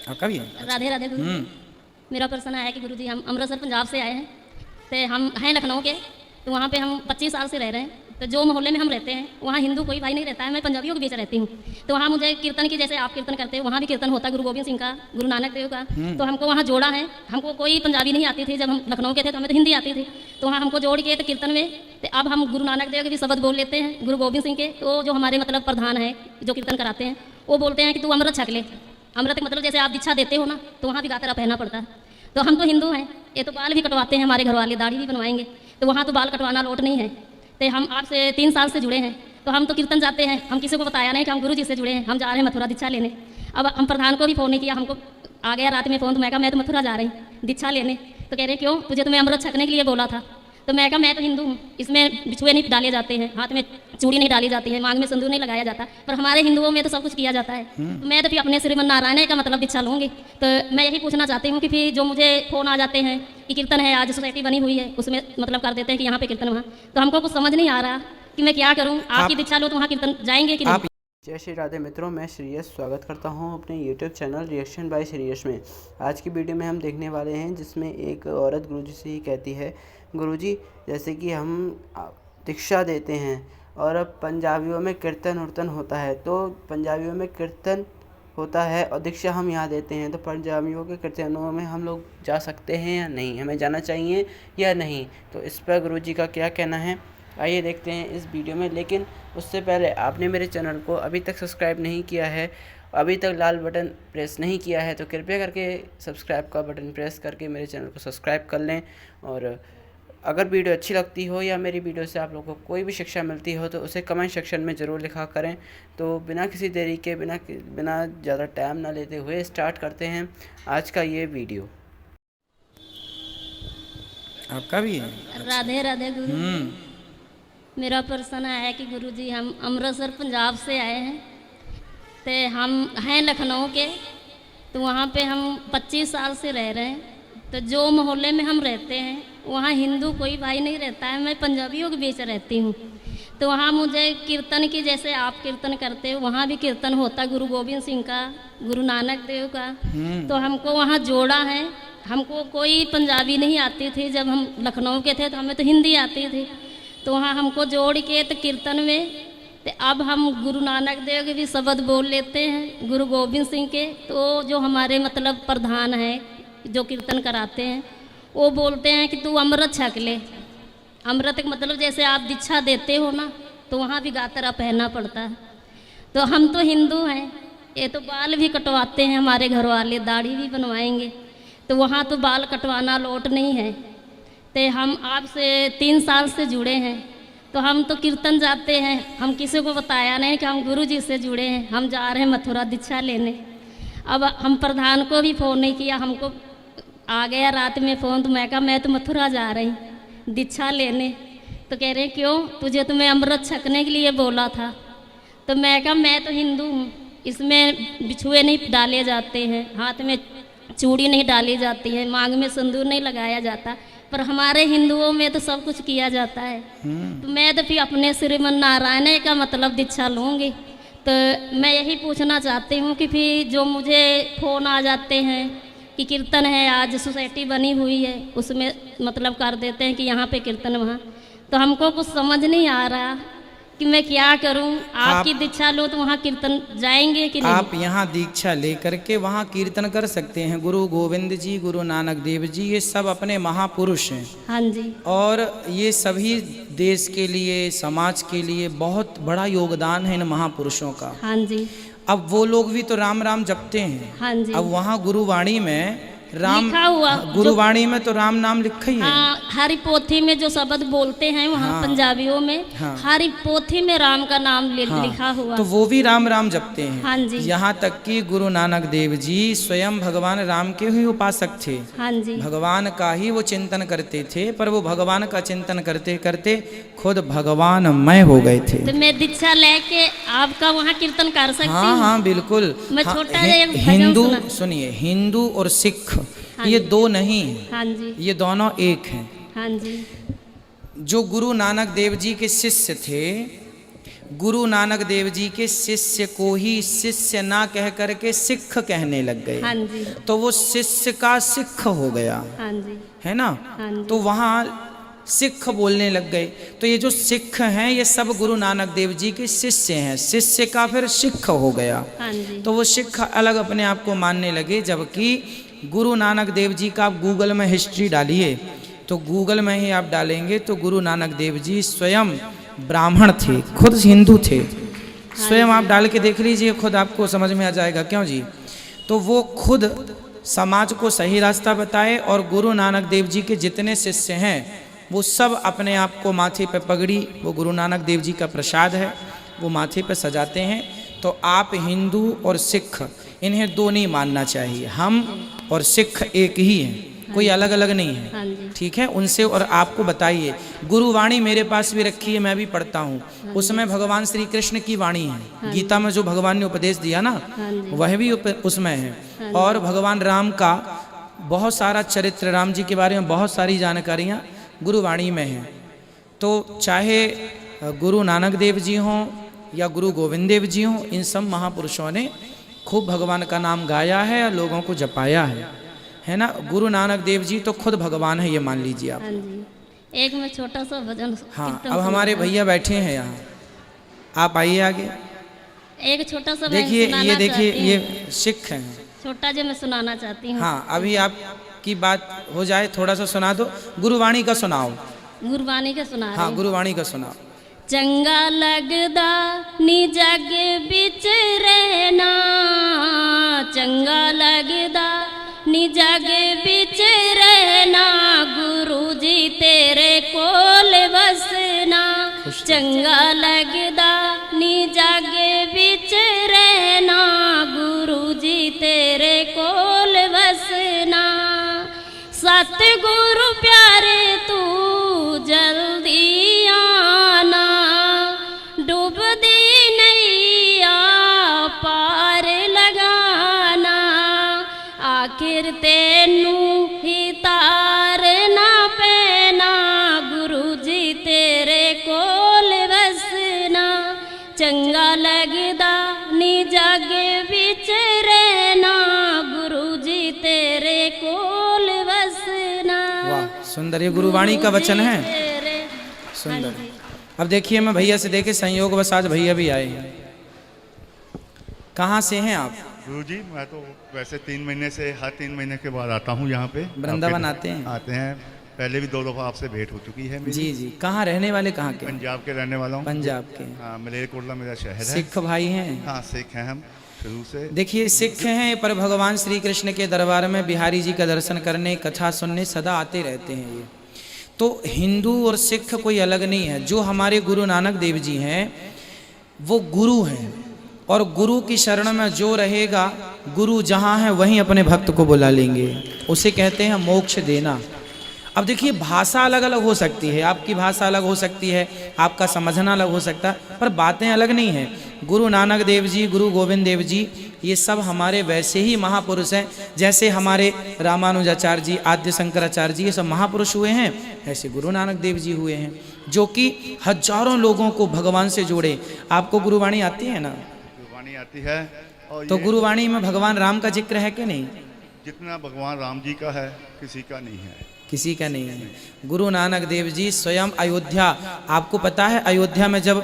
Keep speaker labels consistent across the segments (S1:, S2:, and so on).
S1: आपका भी है?
S2: राधे राधे गुरु। मेरा प्रश्न है कि गुरु जी हम अमृतसर पंजाब से आए हैं, तो हम हैं लखनऊ के, तो वहाँ पे हम 25 साल से रह रहे हैं। तो जो मोहल्ले में हम रहते हैं वहाँ हिंदू कोई भाई नहीं रहता है, मैं पंजाबियों के बीच रहती हूँ। तो वहाँ मुझे कीर्तन की, जैसे आप कीर्तन करते हो, वहाँ भी कीर्तन होता है गुरु गोविंद सिंह का, गुरु नानक देव का। तो हमको वहाँ जोड़ा है। हमको कोई पंजाबी नहीं आती थी, जब हम लखनऊ के थे तो हमें तो हिंदी आती थी। तो वहाँ हमको जोड़ के तो कीर्तन में, तो अब हम गुरु नानक देव के भी शब्द बोल लेते हैं, गुरु गोविंद सिंह के। तो जो हमारे मतलब प्रधान है जो कीर्तन कराते हैं, वो बोलते हैं कि तू अमृत छक ले। अमृत मतलब जैसे आप दीक्षा देते हो ना, तो वहाँ भी गातरा पहनना पड़ता है। तो हम तो हिंदू हैं, ये तो बाल भी कटवाते हैं हमारे घर वाले, दाढ़ी भी बनवाएंगे। तो वहाँ तो बाल कटवाना लोट नहीं है। तो हम आपसे 3 साल से जुड़े हैं, तो हम तो कीर्तन जाते हैं। हम किसी को बताया नहीं कि हम गुरु जी से जुड़े हैं, हम जा रहे हैं मथुरा दीक्षा लेने। अब हम प्रधान को भी फ़ोन नहीं किया, हमको आ गया रात में फ़ोन। तो मैं कहा मैं तो मथुरा जा रही हूँ दीक्षा लेने। तो कह रहे क्यों, तुझे तो मैं अमृत छकने के लिए बोला था। तो मैं कहा मैं तो हिंदू हूँ, इसमें बिछुए नहीं डाले जाते हैं, हाथ में चूड़ी नहीं डाली जाती है, मांग में सिंदूर नहीं लगाया जाता, पर हमारे हिंदुओं में तो सब कुछ किया जाता है। तो मैं तो फिर अपने श्रीमन नारायण का मतलब दीक्षा लूँगी। तो मैं यही पूछना चाहती हूँ कि फिर जो मुझे फ़ोन आ जाते हैं कि कीर्तन है, आज सोसाइटी बनी हुई है, उसमें मतलब कर देते हैं कि यहाँ पे कीर्तन वहाँ, तो हमको कुछ समझ नहीं आ रहा कि मैं क्या करूँ। आपकी दीक्षा लो तो वहाँ कीर्तन जाएंगे कि नहीं?
S3: जय श्री राधे मित्रों, मैं श्रेयस स्वागत करता हूं अपने YouTube channel reaction by Shreyas में। आज की वीडियो में हम देखने वाले हैं जिसमें एक औरत गुरुजी से ही कहती है, गुरुजी जैसे कि हम दीक्षा देते हैं और अब पंजाबियों में कीर्तन उर्तन होता है, तो पंजाबियों में कीर्तन होता है और दीक्षा हम यहाँ देते हैं, तो पंजाबियों के कीर्तनों में हम लोग जा सकते हैं या नहीं, हमें जाना चाहिए या नहीं? तो इस पर गुरुजी का क्या कहना है, आइए देखते हैं इस वीडियो में। लेकिन उससे पहले आपने मेरे चैनल को अभी तक सब्सक्राइब नहीं किया है, अभी तक लाल बटन प्रेस नहीं किया है, तो कृपया करके सब्सक्राइब का बटन प्रेस करके मेरे चैनल को सब्सक्राइब कर लें। और अगर वीडियो अच्छी लगती हो या मेरी वीडियो से आप लोगों को कोई भी शिक्षा मिलती हो तो उसे कमेंट सेक्शन में ज़रूर लिखा करें। तो बिना किसी देरी के, बिना ज़्यादा टाइम ना लेते हुए स्टार्ट करते हैं आज का ये वीडियो।
S1: आपका भी है?
S2: राधे राधे गुरु। मेरा प्रश्न है कि गुरु जी हम अमृतसर पंजाब से आए हैं, तो हम हैं लखनऊ के, तो वहाँ पे हम 25 साल से रह रहे हैं। तो जो मोहल्ले में हम रहते हैं वहाँ हिंदू कोई भाई नहीं रहता है, मैं पंजाबियों के बीच रहती हूँ। तो वहाँ मुझे कीर्तन की, जैसे आप कीर्तन करते हो, वहाँ भी कीर्तन होता है गुरु गोविंद सिंह का, गुरु नानक देव का। तो हमको वहाँ जोड़ा है। हमको कोई पंजाबी नहीं आती थी, जब हम लखनऊ के थे तो हमें तो हिंदी आती थी। तो वहाँ हमको जोड़ के तो कीर्तन में, तो अब हम गुरु नानक देव के भी शब्द बोल लेते हैं, गुरु गोविंद सिंह के। तो जो हमारे मतलब प्रधान है जो कीर्तन कराते हैं, वो बोलते हैं कि तू अमृत छक ले। अमृत का मतलब जैसे आप दीक्षा देते हो ना, तो वहाँ भी गातरा पहनना पड़ता है। तो हम तो हिंदू हैं, ये तो बाल भी कटवाते हैं हमारे घर वाले, दाढ़ी भी बनवाएंगे। तो वहाँ तो बाल कटवाना लोट नहीं है। तो हम आपसे 3 साल से जुड़े हैं, तो हम तो कीर्तन जाते हैं, हम किसी को बताया नहीं कि हम गुरु जी से जुड़े हैं, हम जा रहे हैं मथुरा दीक्षा लेने। अब हम प्रधान को भी फ़ोन नहीं किया, हमको आ गया रात में फ़ोन। तो मैं कहा मैं तो मथुरा जा रही हूँ दीक्षा लेने। तो कह रहे क्यों, तुझे तो मैं अमृत छकने के लिए बोला था। तो मैं कहा मैं तो हिंदू हूँ, इसमें बिछुए नहीं डाले जाते हैं, हाथ में चूड़ी नहीं डाली जाती है, मांग में सिंदूर नहीं लगाया जाता, पर हमारे हिंदुओं में तो सब कुछ किया जाता है। तो मैं तो फिर अपने श्रीमन नारायण का मतलब दीक्षा लूँगी। तो मैं यही पूछना चाहती हूँ कि फिर जो मुझे फ़ोन आ जाते हैं कि कीर्तन है, आज सोसाइटी बनी हुई है, उसमें मतलब कर देते हैं कि यहाँ पे कीर्तन वहाँ, तो हमको कुछ समझ नहीं आ रहा कि मैं क्या करूं। आपकी दीक्षा लो तो वहाँ कीर्तन जाएंगे कि नहीं?
S1: आप यहाँ दीक्षा लेकर के वहाँ कीर्तन कर सकते हैं। गुरु गोविंद जी, गुरु नानक देव जी, ये सब अपने महापुरुष हैं।
S2: हाँ जी।
S1: और ये सभी देश के लिए, समाज के लिए बहुत बड़ा योगदान है इन महापुरुषों का।
S2: हाँ जी।
S1: अब वो लोग भी तो राम राम जपते हैं।
S2: हाँ जी।
S1: अब वहाँ गुरुवाणी में राम
S2: लिखा हुआ,
S1: गुरुवाणी में तो राम नाम लिखा ही है।
S2: हाँ, हरी पोथी में जो शब्द बोलते हैं वहाँ पंजाबियों में, हरी पोथी में राम का नाम लिखा हुआ,
S1: तो वो भी राम राम जपते हैं।
S2: हाँ जी।
S1: यहाँ तक कि गुरु नानक देव जी स्वयं भगवान राम के ही उपासक थे।
S2: हाँ जी।
S1: भगवान का ही वो चिंतन करते थे, पर वो भगवान का चिंतन करते करते खुद भगवानमय हो गए थे।
S2: तो मैं दीक्षा लेके आपका वहाँ कीर्तन कर सकती हूँ?
S1: हाँ बिल्कुल।
S2: मैं छोटा
S1: हिंदू, सुनिए, हिंदू और सिख ये दो नहीं है।
S2: हाँ जी।
S1: ये दोनों एक हैं।
S2: हाँ जी।
S1: जो गुरु नानक देव जी के शिष्य थे गुरु नानक देव जी के शिष्य को ही शिष्य ना कह करके सिख कहने लग गए।
S2: हाँ जी।
S1: तो वो शिष्य का सिख हो गया,
S2: हाँ जी।
S1: है ना।
S2: हाँ जी।
S1: तो वहाँ सिख बोलने लग गए। तो ये जो सिख हैं ये सब गुरु नानक देव जी के शिष्य हैं, शिष्य का फिर सिख हो गया।
S2: हाँ जी।
S1: तो वो सिख अलग अपने आप को मानने लगे। जबकि गुरु नानक देव जी का आप गूगल में हिस्ट्री डालिए, तो गूगल में ही आप डालेंगे तो गुरु नानक देव जी स्वयं ब्राह्मण थे, खुद हिंदू थे। स्वयं आप डाल के देख लीजिए, खुद आपको समझ में आ जाएगा। क्यों जी? तो वो खुद समाज को सही रास्ता बताए। और गुरु नानक देव जी के जितने शिष्य हैं वो सब अपने आप को माथे पे पगड़ी, वो गुरु नानक देव जी का प्रसाद है, वो माथे पे सजाते हैं। तो आप हिंदू और सिख इन्हें दो नहीं मानना चाहिए। हम और सिख एक ही हैं, कोई अलग अलग नहीं है।
S2: हाँ जी।
S1: ठीक है। उनसे और आपको बताइए, गुरुवाणी मेरे पास भी रखी है, मैं भी पढ़ता हूँ। उसमें भगवान श्री कृष्ण की वाणी है। गीता में जो भगवान ने उपदेश दिया ना, वह भी उसमें है। और भगवान राम का बहुत सारा चरित्र, राम जी के बारे में बहुत सारी जानकारियाँ गुरुवाणी में है। तो चाहे गुरु नानक देव जी हों या गुरु गोविंद देव जी हों, इन सब महापुरुषों ने खूब भगवान का नाम गाया है और लोगों को जपाया है ना। गुरु नानक देव जी तो खुद भगवान है, ये मान लीजिए आप।
S2: हाँ जी। एक में छोटा सा भजन
S1: हाँ,
S2: कीर्तन
S1: अब हमारे
S2: सुनाना।
S1: भैया बैठे हैं यहाँ, आप आइए आगे।
S2: एक छोटा सा मैं
S1: देखिए,
S2: सुनाना
S1: ये देखिए,
S2: चाहती हूँ।
S1: ये सिख हैं।
S2: छोटा जो मैं सुनाना चाहती हूँ।
S1: हाँ, अभी आपकी बात हो जाए, थोड़ा सा सुना दो। गुरुवाणी का सुनाओ।
S2: गुरबानी का सुना
S1: हाँ,
S2: रही।
S1: गुरुवाणी का सुनाओ।
S2: चंगा लगदा नी जग बिच रहना, चंगा लगदा नी जग बिच रहना, गुरु जी तेरे कोल बसना। चंगा लगदा नी जग बिच रहना, गुरु जी तेरे कोल बसना। सतगुरु प्यारे तू जल्दी आना, डूबदी नैया पार लगाना। आखिर तेनू ही तारना पैना, गुरु जी तेरे कोल बसना। चंगा लगदा नी जग बिच रहना, गुरु जी तेरे कोल बसना।
S1: वाह, सुंदर। ये गुरुवाणी का वचन है, सुंदर।
S2: हाँ जी।
S1: अब देखिए, मैं भैया से देखे संयोग बस आज भैया भी आए हैं। कहाँ से हैं आप?
S4: गुरु जी, मैं तो वैसे 3 महीने से, हर 3 महीने के बाद आता हूँ यहाँ पे।
S1: वृंदावन आते हैं?
S4: आते हैं। पहले भी 2 दफ़ा आपसे भेंट हो चुकी है मेरी।
S1: जी जी। कहाँ रहने वाले, कहाँ के?
S4: पंजाब के रहने वाला हूँ।
S1: पंजाब के।
S4: हाँ, मलेरकोटला मेरा शहर है।
S1: सिख भाई हैं?
S4: हाँ, सिख हैं हम शुरू से।
S1: देखिए, सिख हैं पर भगवान श्री कृष्ण के दरबार में बिहारी जी का दर्शन करने, कथा सुनने सदा आते रहते हैं। ये तो हिंदू और सिख कोई अलग नहीं है। जो हमारे गुरु नानक देव जी हैं वो गुरु हैं, और गुरु की शरण में जो रहेगा, गुरु जहाँ है वहीं अपने भक्त को बुला लेंगे। उसे कहते हैं मोक्ष देना। अब देखिए, भाषा अलग अलग हो सकती है, आपकी भाषा अलग हो सकती है, आपका समझना अलग हो सकता है, पर बातें अलग नहीं हैं। गुरु नानक देव जी, गुरु गोविंद देव जी, ये सब हमारे वैसे ही महापुरुष हैं। जैसे हमारे रामानुजाचार्य जी, आद्य शंकराचार्य जी, ये सब महापुरुष हुए हैं, ऐसे गुरु नानक देव जी हुए हैं, जो कि हजारों लोगों को भगवान से जोड़े। आपको गुरुवाणी आती है ना?
S4: गुरुवाणी आती है। और
S1: तो
S4: ये
S1: गुरुवाणी में भगवान राम का जिक्र है कि नहीं?
S4: जितना भगवान राम जी का है, किसी का नहीं है।
S1: किसी का नहीं है। गुरु नानक देव जी स्वयं अयोध्या, आपको पता है अयोध्या में जब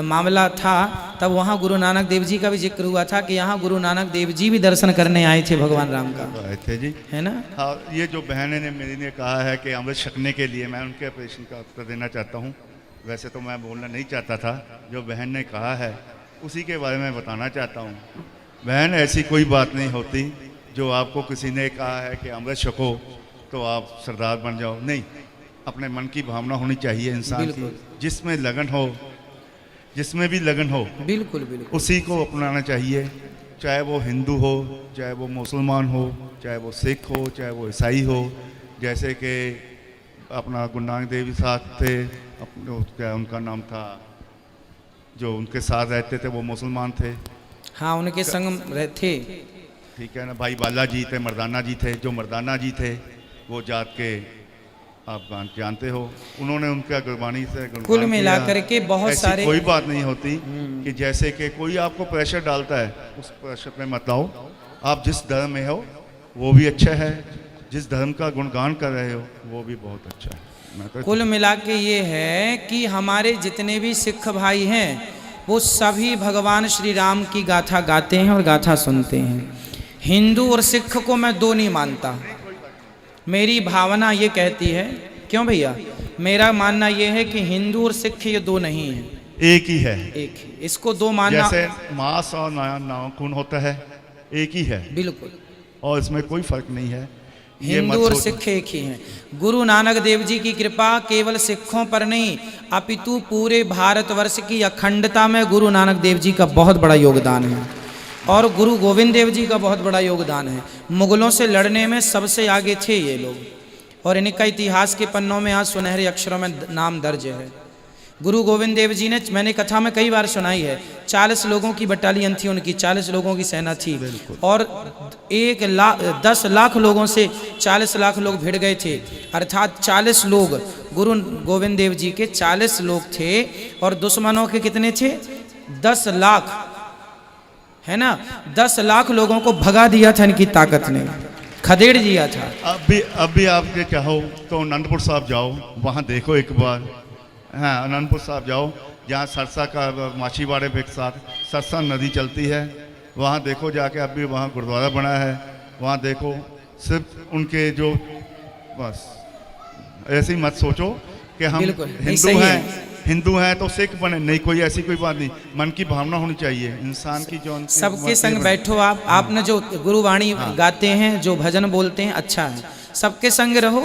S1: मामला था, तब वहाँ गुरु नानक देव जी का भी जिक्र हुआ था कि यहाँ गुरु नानक देव जी भी दर्शन करने आए थे भगवान राम का,
S4: आए थे जी,
S1: है ना।
S4: हाँ, ये जो बहन ने मेरी ने कहा है कि अमृत छकने के लिए, मैं उनके प्रश्न का उत्तर देना चाहता हूँ। वैसे तो मैं बोलना नहीं चाहता था, जो बहन ने कहा है उसी के बारे में बताना चाहता हूँ। बहन, ऐसी कोई बात नहीं होती जो आपको किसी ने कहा है कि अमृत छको तो आप सरदार बन जाओ। नहीं, अपने मन की भावना होनी चाहिए इंसान की, जिसमें लगन हो, जिसमें भी लगन हो,
S1: बिल्कुल बिल्कुल
S4: उसी को अपनाना चाहिए। चाहे वो हिंदू हो, चाहे वो मुसलमान हो, चाहे वो सिख हो, चाहे वो ईसाई हो। जैसे कि अपना गुरु नानक देव साहब थे, अपने क्या उनका नाम था, जो उनके साथ रहते थे वो मुसलमान थे।
S1: हाँ, उनके संग थे।
S4: ठीक है ना। भाई बाला जी थे, मर्दाना जी थे। जो मर्दाना जी थे वो जात के आप जानते हो, उन्होंने उनका गुरबानी से गुणगान
S1: कुल
S4: किया।
S1: मिलाकर के बहुत
S4: ऐसी
S1: सारे
S4: कोई बात नहीं होती कि जैसे कि कोई आपको प्रेशर डालता है, उस प्रेशर में मत आओ। आप जिस धर्म में हो वो भी अच्छा है, जिस धर्म का गुणगान कर रहे हो वो भी बहुत अच्छा है। मैं तो
S1: कुल मिला के ये है कि हमारे जितने भी सिख भाई हैं वो सभी भगवान श्री राम की गाथा गाते हैं और गाथा सुनते हैं। हिंदू और सिख को मैं दो नहीं मानता। मेरी भावना ये कहती है, क्यों भैया, मेरा मानना ये है कि हिंदू और सिख ये दो नहीं है,
S4: एक ही है।
S1: एक ही। इसको दो मानना
S4: जैसे मांस और नाखून होता है, एक ही है
S1: बिल्कुल,
S4: और इसमें कोई फर्क नहीं है। ये मत
S1: हिंदू और
S4: सोचो।
S1: सिख एक ही हैं। गुरु नानक देव जी की कृपा केवल सिखों पर नहीं अपितु पूरे भारतवर्ष की अखंडता में गुरु नानक देव जी का बहुत बड़ा योगदान है और गुरु गोविंद देव जी का बहुत बड़ा योगदान है। मुगलों से लड़ने में सबसे आगे थे ये लोग और इनका इतिहास के पन्नों में आज सुनहरे अक्षरों में नाम दर्ज है। गुरु गोविंद देव जी ने, मैंने कथा में कई बार सुनाई है, 40 लोगों की बटालियन थी उनकी, 40 लोगों की सेना थी और 10 लाख लोगों से 40 लाख लोग भिड़ गए थे। अर्थात 40 लोग गुरु गोविंद देव जी के 40 लोग थे और दुश्मनों के कितने थे? 10 लाख, है ना। 10 लाख लोगों को भगा दिया था इनकी ताकत ने, खदेड़ दिया था।
S4: अब भी आप ये चाहो तो अनंतपुर साहब जाओ, वहाँ देखो एक बार। हाँ, अनंतपुर साहब जाओ, जहाँ सरसा का माछीवाड़े के साथ सरसा नदी चलती है, वहाँ देखो जाके। अब भी वहाँ गुरुद्वारा बना है, वहाँ देखो। सिर्फ उनके जो, बस ऐसे ही मत सोचो कि हम
S1: बिल्कुल, नहीं,
S4: हिंदू
S1: सही
S4: हैं,
S1: है।
S4: हिंदू हैं तो सिख बने, नहीं, कोई ऐसी कोई बात नहीं। मन की भावना होनी चाहिए इंसान की, जो उनकी
S1: सबके
S4: मर्जी
S1: संग
S4: बने।
S1: बैठो आप। आपने जो गुरुवाणी गाते हैं, जो भजन बोलते हैं, अच्छा है। सबके संग रहो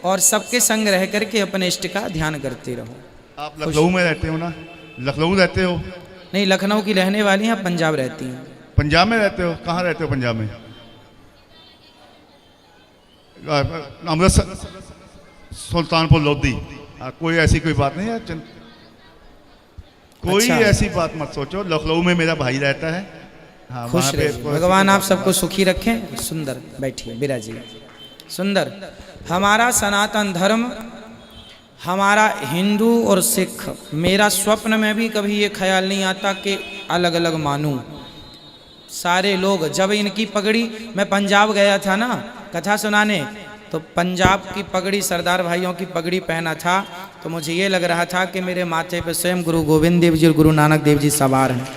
S1: और सबके संग रह करके अपने इष्ट का ध्यान करते रहो।
S4: आप लखनऊ में रहते हो ना? लखनऊ रहते हो?
S1: नहीं, लखनऊ की रहने वाली हैं, पंजाब रहती हैं।
S4: पंजाब में रहते हो? कहाँ रहते हो पंजाब में? अमृतसर, सुल्तानपुर लोधी। कोई ऐसी कोई बात नहीं है, कोई
S1: अच्छा।
S4: ऐसी बात मत सोचो। लखनऊ में मेरा भाई रहता है। हाँ,
S1: खुश
S4: वहाँ पे
S1: रहिए,
S4: कोई ऐसी
S1: भगवान
S4: कोई
S1: आप
S4: बात
S1: सबको सुखी रखें। सुंदर बैठिए, विराजिए। सुंदर, हमारा सनातन धर्म, हमारा हिंदू और सिख, मेरा स्वप्न में भी कभी ये ख्याल नहीं आता कि अलग अलग मानूं। सारे लोग, जब इनकी पगड़ी, मैं पंजाब गया था ना कथा सुनाने, तो पंजाब की पगड़ी, सरदार भाइयों की पगड़ी पहना था, तो मुझे ये लग रहा था कि मेरे माथे पे स्वयं गुरु गोविंद देव जी और गुरु नानक देव जी सवार हैं,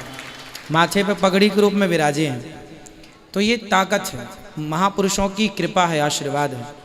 S1: माथे पे पगड़ी के रूप में विराजे हैं। तो ये ताकत है, महापुरुषों की कृपा है, आशीर्वाद है।